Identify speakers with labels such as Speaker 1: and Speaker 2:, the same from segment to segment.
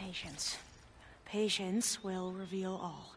Speaker 1: patience. Patience will reveal all.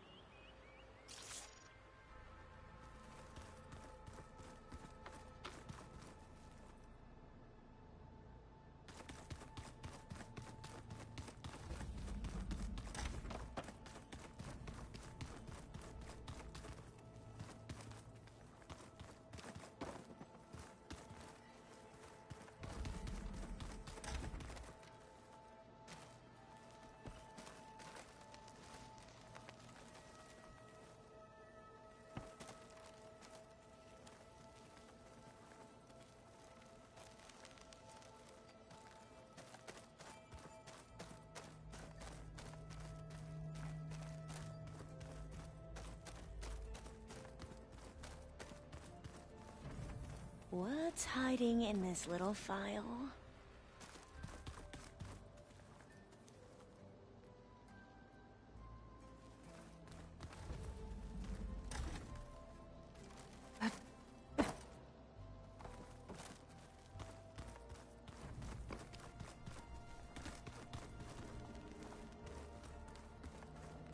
Speaker 1: What's hiding in this little file?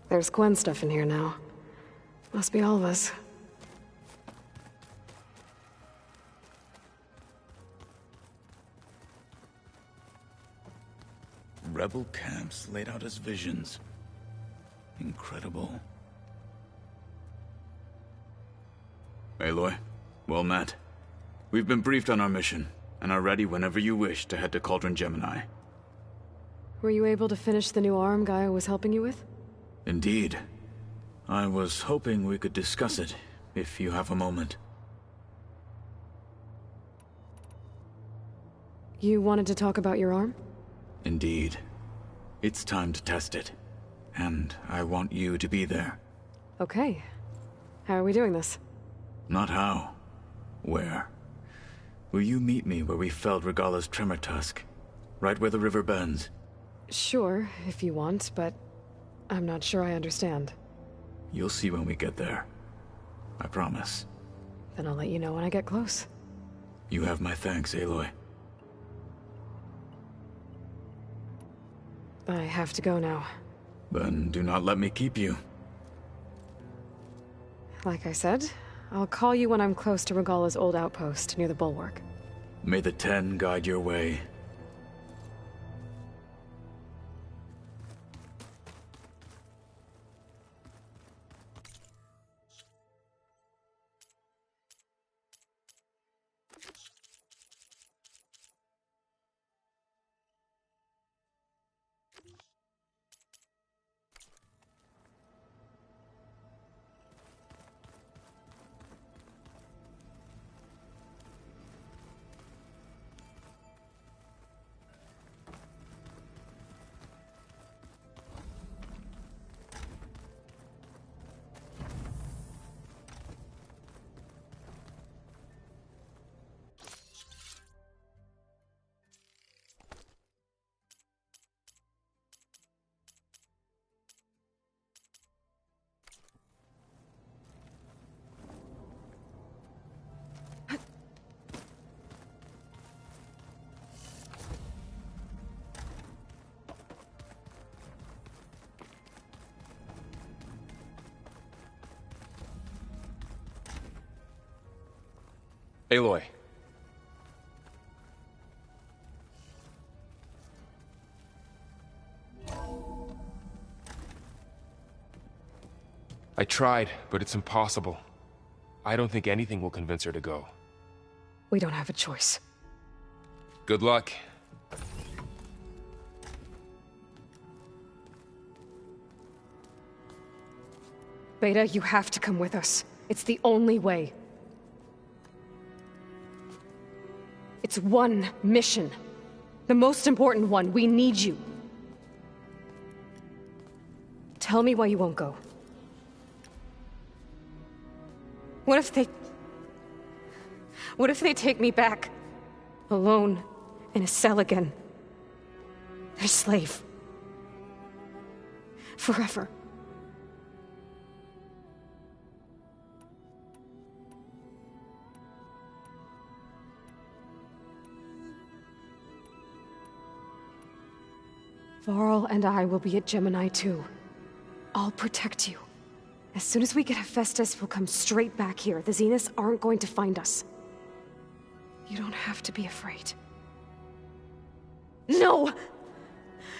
Speaker 2: There's Gwen stuff in here now. Must be all of us.
Speaker 3: Rebel camps laid out as visions. Incredible. Aloy, well met. We've been briefed on our mission, and are ready whenever you wish to head to Cauldron Gemini.
Speaker 2: Were you able to finish the new arm Gaia was helping you with?
Speaker 3: Indeed. I was hoping we could discuss it, if you have a moment.
Speaker 2: You wanted to talk about your arm?
Speaker 3: Indeed. It's time to test it. And I want you to be there.
Speaker 2: Okay. How are we doing this?
Speaker 3: Not how. Where? Will you meet me where we felled Regalla's Tremor Tusk? Right where the river bends?
Speaker 2: Sure, if you want, but I'm not sure I understand.
Speaker 3: You'll see when we get there. I promise.
Speaker 2: Then I'll let you know when I get close.
Speaker 3: You have my thanks, Aloy.
Speaker 2: I have to go now.
Speaker 3: Then do not let me keep you.
Speaker 2: Like I said, I'll call you when I'm close to Regalla's old outpost near the bulwark.
Speaker 3: May the Ten guide your way.
Speaker 4: Aloy. I tried, but it's impossible. I don't think anything will convince her to go.
Speaker 2: We don't have a choice.
Speaker 4: Good luck.
Speaker 2: Beta, you have to come with us. It's the only way. It's one mission. The most important one. We need you. Tell me why you won't go. What if they take me back? Alone, in a cell again. Their slave. Forever. Varl and I will be at Gemini too. I'll protect you. As soon as we get Hephaestus, we'll come straight back here. The Zeniths aren't going to find us. You don't have to be afraid. No!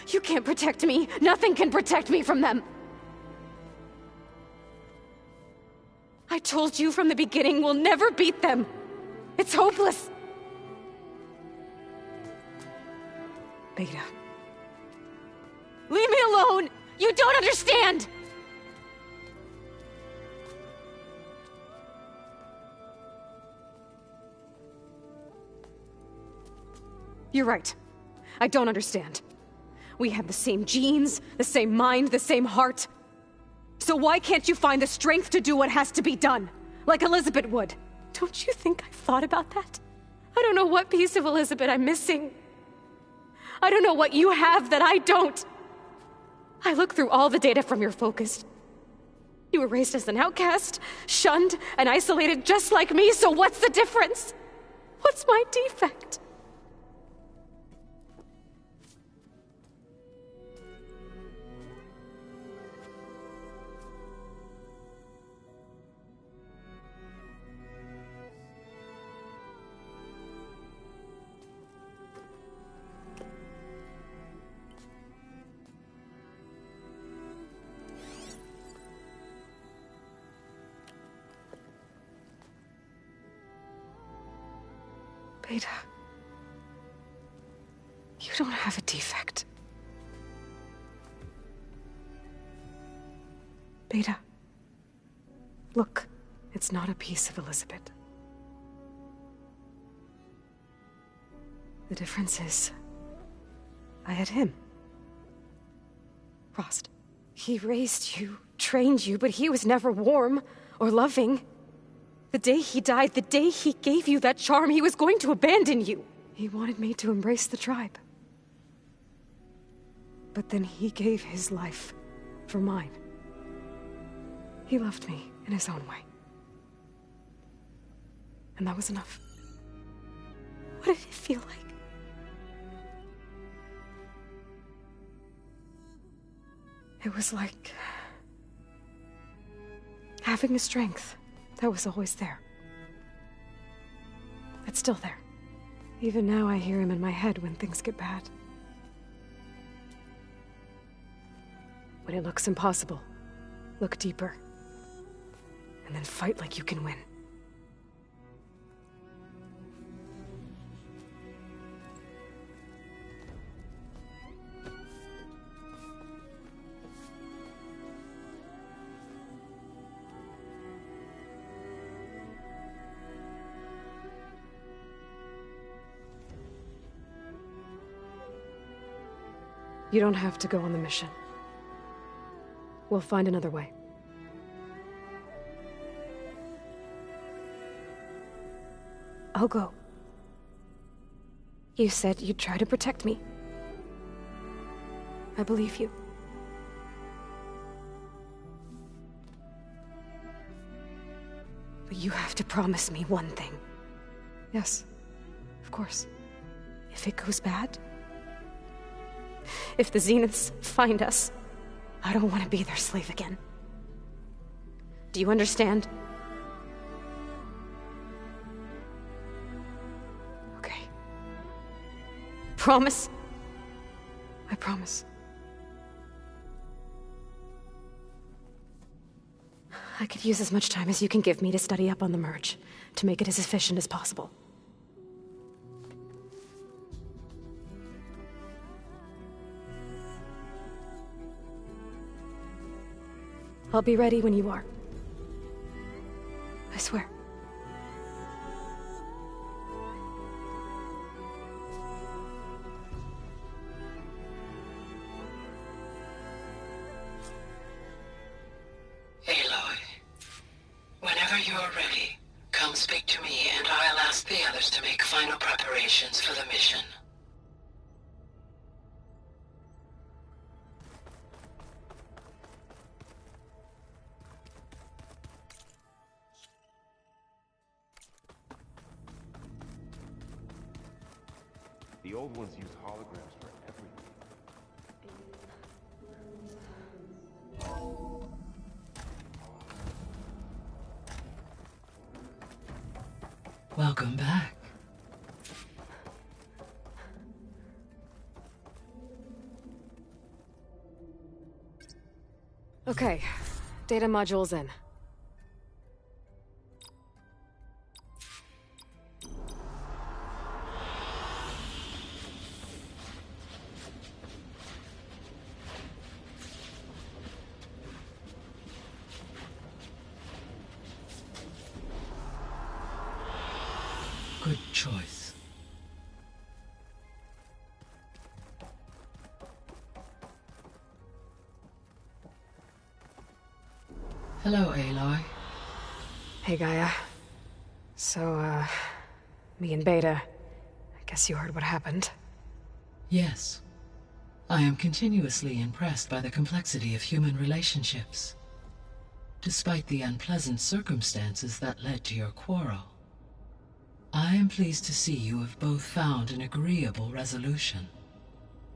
Speaker 2: You can't protect me. Nothing can protect me from them. I told you from the beginning we'll never beat them. It's hopeless. Beta. Leave me alone! You don't understand! You're right. I don't understand. We have the same genes, the same mind, the same heart. So why can't you find the strength to do what has to be done? Like Elizabeth would. Don't you think I've thought about that? I don't know what piece of Elizabeth I'm missing. I don't know what you have that I don't. I look through all the data from your focus. You were raised as an outcast, shunned, and isolated just like me, so what's the difference? What's my defect? Beta, you don't have a defect. Beta, look, it's not a piece of Elizabeth. The difference is, I had him. Rost. He raised you, trained you, but he was never warm or loving. The day he died, the day he gave you that charm, he was going to abandon you. He wanted me to embrace the tribe. But then he gave his life for mine. He loved me in his own way. And that was enough. What did it feel like? It was like having a strength that was always there. It's still there. Even now I hear him in my head when things get bad. When it looks impossible, look deeper. And then fight like you can win. You don't have to go on the mission. We'll find another way. I'll go. You said you'd try to protect me. I believe you. But you have to promise me one thing. Yes, of course. If it goes bad, if the Zeniths find us, I don't want to be their slave again. Do you understand? Okay. Promise? I promise. I could use as much time as you can give me to study up on the merge, to make it as efficient as possible. I'll be ready when you are. I swear.
Speaker 5: Aloy, whenever you're ready, come speak to me and I'll ask the others to make final preparations for the mission.
Speaker 4: The old ones used holograms for everything.
Speaker 5: Welcome back.
Speaker 2: Okay, data module's in.
Speaker 5: Good choice. Hello, Aloy.
Speaker 2: Hey, Gaia. So, me and Beta, I guess you heard what happened.
Speaker 5: Yes. I am continuously impressed by the complexity of human relationships. Despite the unpleasant circumstances that led to your quarrel, I am pleased to see you have both found an agreeable resolution.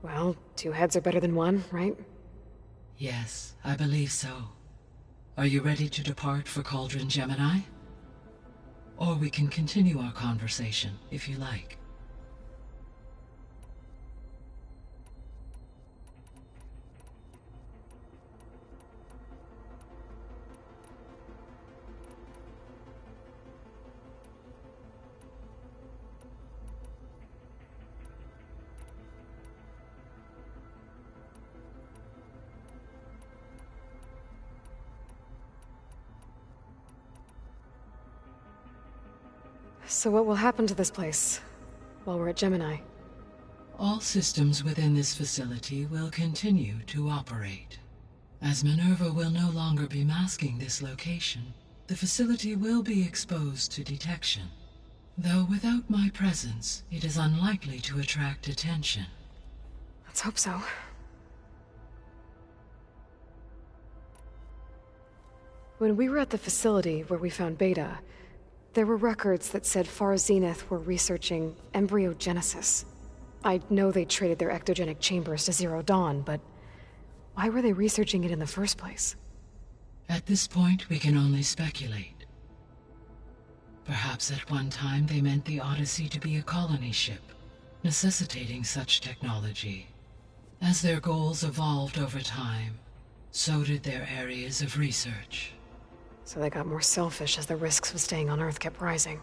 Speaker 2: Well, two heads are better than one, right?
Speaker 5: Yes, I believe so. Are you ready to depart for Cauldron Gemini? Or we can continue our conversation, if you like.
Speaker 2: So what will happen to this place while we're at Gemini?
Speaker 5: All systems within this facility will continue to operate. As Minerva will no longer be masking this location, the facility will be exposed to detection. Though without my presence, it is unlikely to attract attention.
Speaker 2: Let's hope so. When we were at the facility where we found Beta, there were records that said Far Zenith were researching embryogenesis. I know they traded their ectogenic chambers to Zero Dawn, but why were they researching it in the first place?
Speaker 5: At this point, we can only speculate. Perhaps at one time they meant the Odyssey to be a colony ship, necessitating such technology. As their goals evolved over time, so did their areas of research.
Speaker 2: So they got more selfish as the risks of staying on Earth kept rising.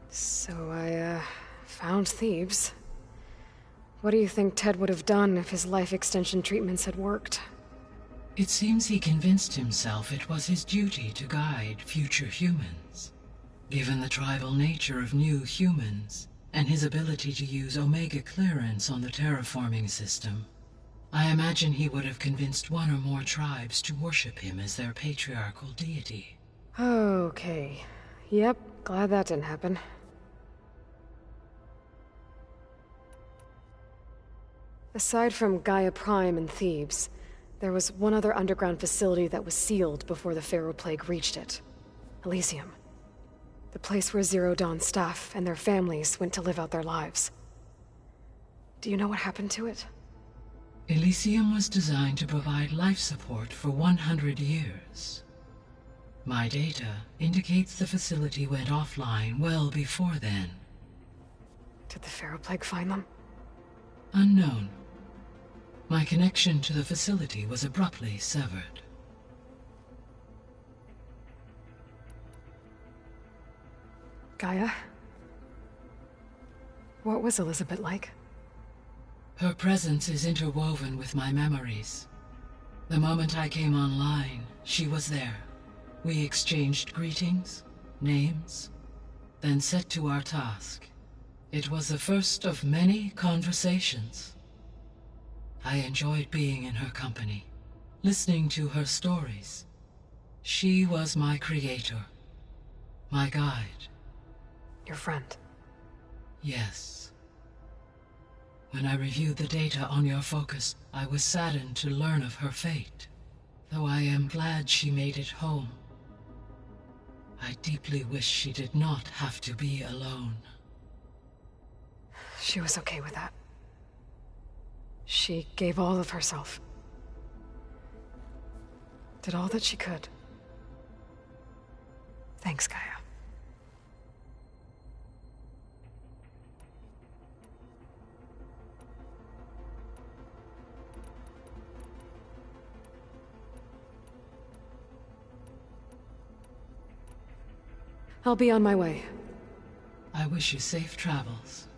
Speaker 2: So I, found Thebes. What do you think Ted would have done if his life extension treatments had worked?
Speaker 5: It seems he convinced himself it was his duty to guide future humans. Given the tribal nature of new humans, and his ability to use Omega clearance on the terraforming system, I imagine he would have convinced one or more tribes to worship him as their patriarchal deity.
Speaker 2: Okay. Yep, glad that didn't happen. Aside from Gaia Prime and Thebes, there was one other underground facility that was sealed before the Pharaoh Plague reached it. Elysium. The place where Zero Dawn staff and their families went to live out their lives. Do you know what happened to it?
Speaker 5: Elysium was designed to provide life support for 100 years. My data indicates the facility went offline well before then.
Speaker 2: Did the Pharaoh Plague find them?
Speaker 5: Unknown. My connection to the facility was abruptly severed.
Speaker 2: Gaia? What was Elizabeth like?
Speaker 5: Her presence is interwoven with my memories. The moment I came online, she was there. We exchanged greetings, names, then set to our task. It was the first of many conversations. I enjoyed being in her company, listening to her stories. She was my creator, my guide.
Speaker 2: Your friend.
Speaker 5: Yes. When I reviewed the data on your focus, I was saddened to learn of her fate. Though I am glad she made it home. I deeply wish she did not have to be alone.
Speaker 2: She was okay with that. She gave all of herself. did all that she could. Thanks, Gaia. I'll be on my way.
Speaker 5: I wish you safe travels.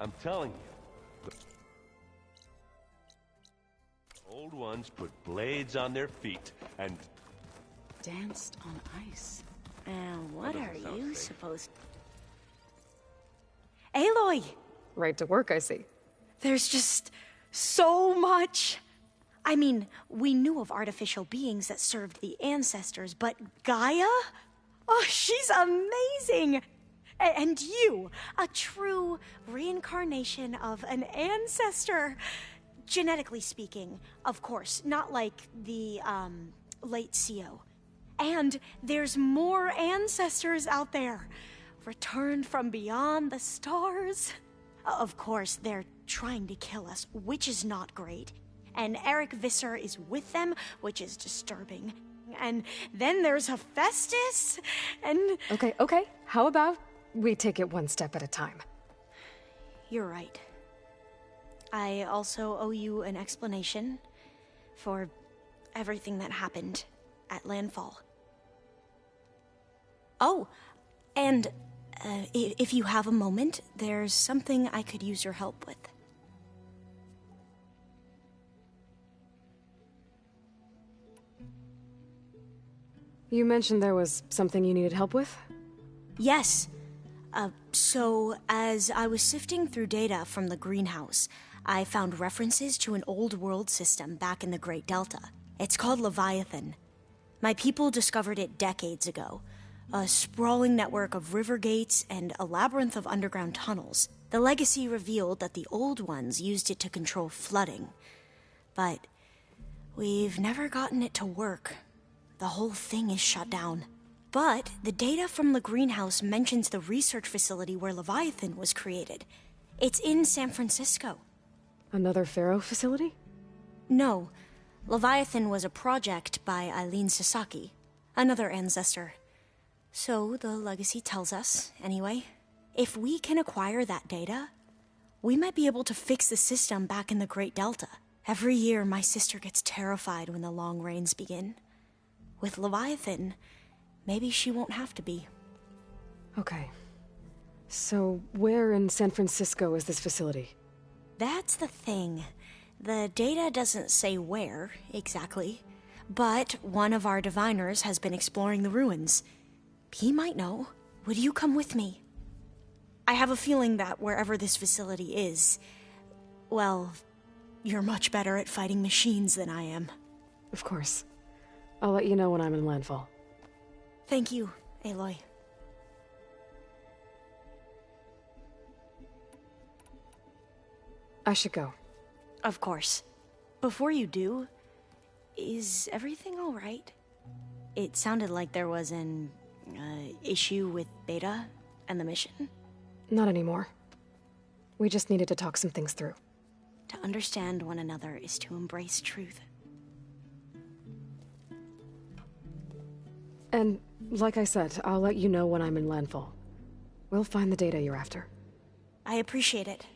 Speaker 6: I'm telling you. The old ones put blades on their feet and...
Speaker 7: Danced on ice.
Speaker 1: And what
Speaker 6: That
Speaker 1: are
Speaker 6: doesn't sound
Speaker 1: you
Speaker 6: safe.
Speaker 1: supposed... Aloy!
Speaker 2: Right to work, I see.
Speaker 1: There's just so much. I mean, we knew of artificial beings that served the ancestors, but Gaia? Oh, she's amazing! And you, a true reincarnation of an ancestor. Genetically speaking, of course, not like the, late CO. And there's more ancestors out there, returned from beyond the stars. Of course, they're trying to kill us, which is not great. And Eric Visser is with them, which is disturbing. And then there's Hephaestus, and...
Speaker 2: Okay. How about we take it one step at a time?
Speaker 1: You're right. I also owe you an explanation for everything that happened at Landfall. Oh, and if you have a moment, there's something I could use your help with.
Speaker 2: You mentioned there was something you needed help with?
Speaker 1: Yes. So, as I was sifting through data from the greenhouse, I found references to an old world system back in the Great Delta. It's called Leviathan. My people discovered it decades ago. A sprawling network of river gates and a labyrinth of underground tunnels. The legacy revealed that the old ones used it to control flooding. But we've never gotten it to work. The whole thing is shut down. But the data from the greenhouse mentions the research facility where Leviathan was created. It's in San Francisco.
Speaker 2: Another Pharaoh facility?
Speaker 1: No, Leviathan was a project by Eileen Sasaki, another ancestor. So the legacy tells us, anyway. If we can acquire that data, we might be able to fix the system back in the Great Delta. Every year, my sister gets terrified when the long rains begin. With Leviathan, maybe she won't have to be.
Speaker 2: Okay. So, where in San Francisco is this facility?
Speaker 1: That's the thing. The data doesn't say where, exactly. But one of our diviners has been exploring the ruins. He might know. Would you come with me? I have a feeling that wherever this facility is, well, you're much better at fighting machines than I am.
Speaker 2: Of course. I'll let you know when I'm in landfall.
Speaker 1: Thank you, Aloy.
Speaker 2: I should go.
Speaker 1: Of course. Before you do, is everything all right? It sounded like there was an issue with Beta and the mission.
Speaker 2: Not anymore. We just needed to talk some things through.
Speaker 1: To understand one another is to embrace truth.
Speaker 2: And, like I said, I'll let you know when I'm in landfall. We'll find the data you're after.
Speaker 1: I appreciate it.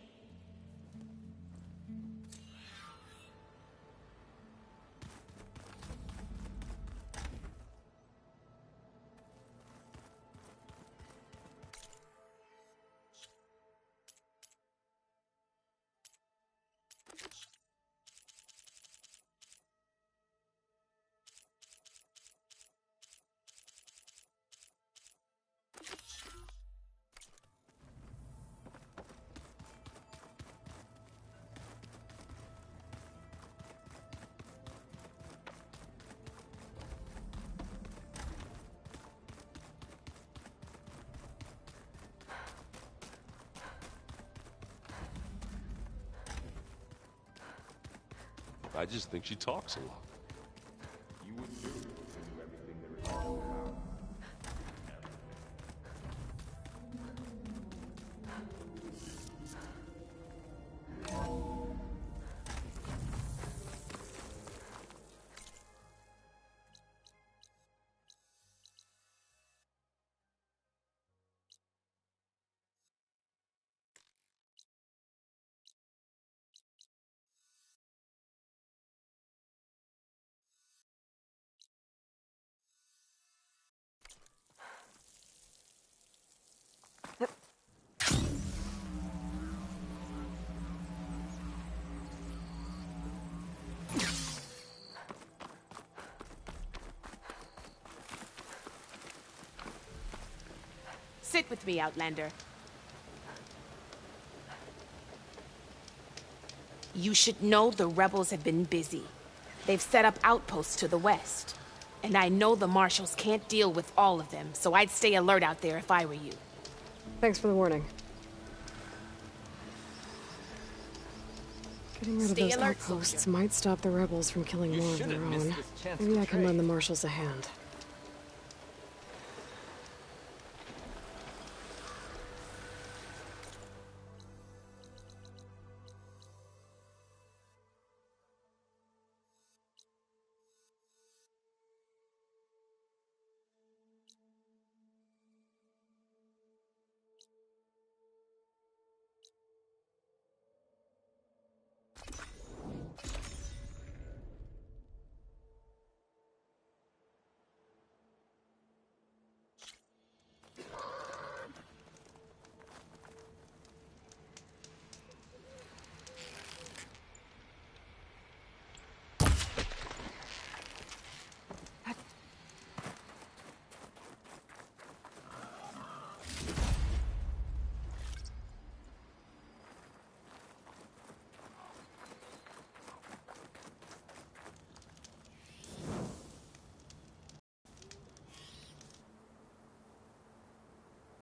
Speaker 6: I just think she talks a lot.
Speaker 8: Sit with me, Outlander. You should know the rebels have been busy. They've set up outposts to the west. And I know the marshals can't deal with all of them, so I'd stay alert out there if I were you.
Speaker 2: Thanks for the warning. Getting rid of those outposts might stop the rebels from killing more of their own. Maybe I can lend the marshals a hand.